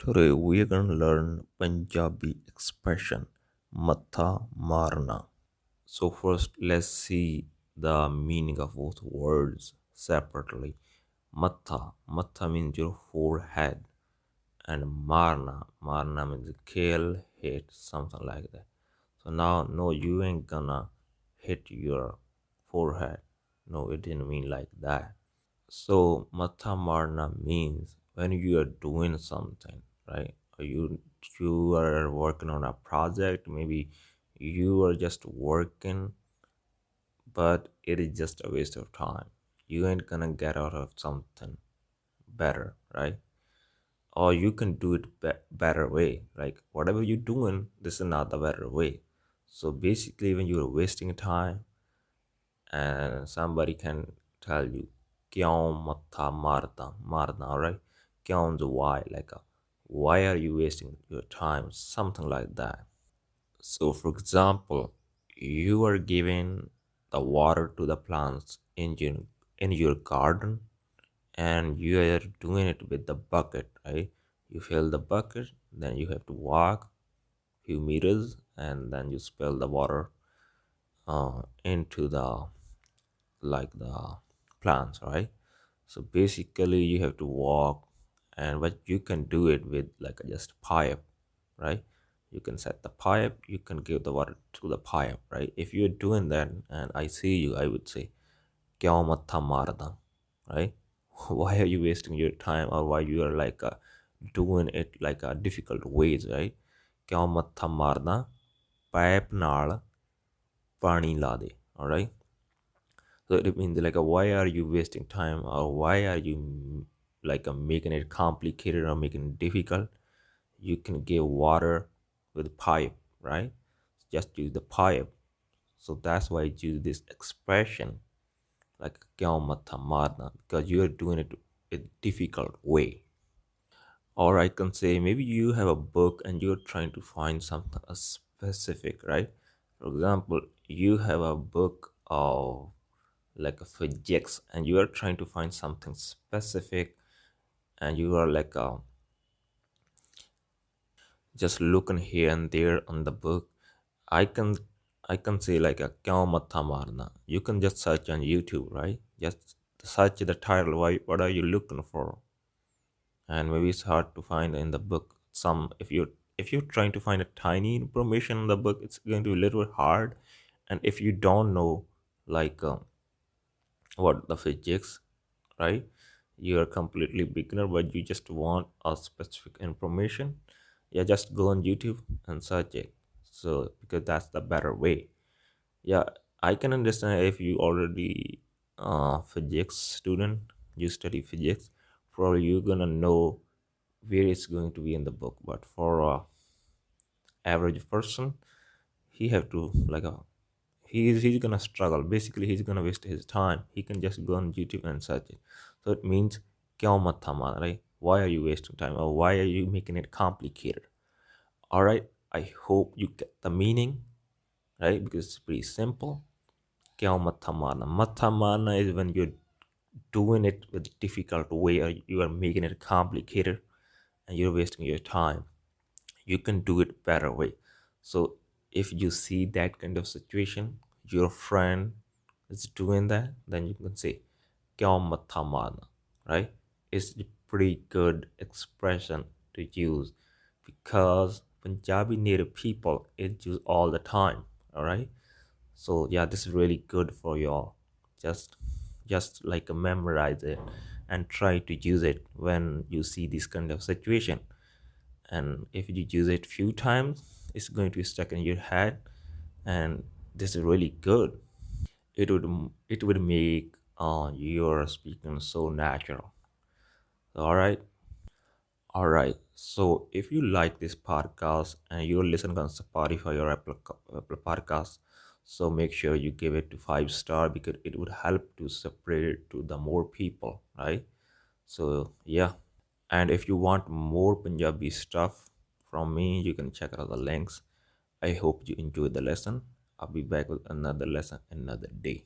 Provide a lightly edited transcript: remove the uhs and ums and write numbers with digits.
Today we are going to learn Punjabi expression Matha Marna. So first let's see the meaning of both words separately. Matha means your forehead, and Marna means kill, hit, something like that. So now no, you ain't gonna hit your forehead. No, it didn't mean like that. So Matha Marna means when you are doing something, right? Or you are working on a project, maybe you are just working, but it is just a waste of time. You ain't gonna get out of something better, right? Or you can do it better way. Like whatever you're doing, this is not the better way. So basically, when you're wasting time, and somebody can tell you क्यों मत्था मारना, right? क्यों is why, like why are you wasting your time, something like that. So for example, you are giving the water to the plants in your garden, and you are doing it with the bucket, right? You fill the bucket, then you have to walk few meters, and then you spill the water into the plants, right? So basically you have to walk, and but you can do it with like just pipe, right? You can set the pipe, you can give the water to the pipe, right? If you're doing that and I see you, I would say "Kyaun matha marda," right? Why are you wasting your time, or why you are like doing it like a difficult ways, right? "Kyaun matha marda," pipe naal pani la de, all right? So it means like why are you wasting time, or why are you like making it complicated or making it difficult? You can give water with pipe, right? Just use the pipe. So that's why I use this expression like "Kyaun matha marna," because you are doing it a difficult way. Or I can say maybe you have a book and you're trying to find something specific, right? For example, you have a book of like a physics, and you are trying to find something specific, and you are like just looking here and there on the book. I can i can say like a "Kyaun matha marna." You can just search on YouTube, right? Just search the title, why what are you looking for, and maybe it's hard to find in the book. Some if you're trying to find a tiny information in the book, it's going to be a little hard. And if you don't know like what the physics, right? You're completely beginner, but you just want a specific information. Yeah, just go on YouTube and search it. So because that's the better way. Yeah, I can understand if you already physics student, you study physics, probably you're gonna know where it's going to be in the book. But for a average person, he have to like a he's gonna struggle. Basically, he's gonna waste his time. He can just go on YouTube and search it. So it means "Kyaun matha marna," right? Why are you wasting time, or why are you making it complicated? All right, I hope you get the meaning, right? Because it's pretty simple. "Kyaun matha marna." Matha marna is when you're doing it with difficult way, or you are making it complicated and you're wasting your time. You can do it better way. So if you see that kind of situation, your friend is doing that, then you can say "Kyaun matha marna," right? It's a pretty good expression to use, because Punjabi native people it use all the time. All right. So yeah, this is really good for y'all. Just like memorize it and try to use it when you see this kind of situation. And if you use it few times, it's going to be stuck in your head, and this is really good. It would make your speaking so natural. All right. All right. So if you like this podcast and you're listening on Spotify or Apple Podcast, so make sure you give it to 5 star, because it would help to spread it to the more people, right? So yeah. And if you want more Punjabi stuff from me, you can check out the links. I hope you enjoyed the lesson. I'll be back with another lesson another day.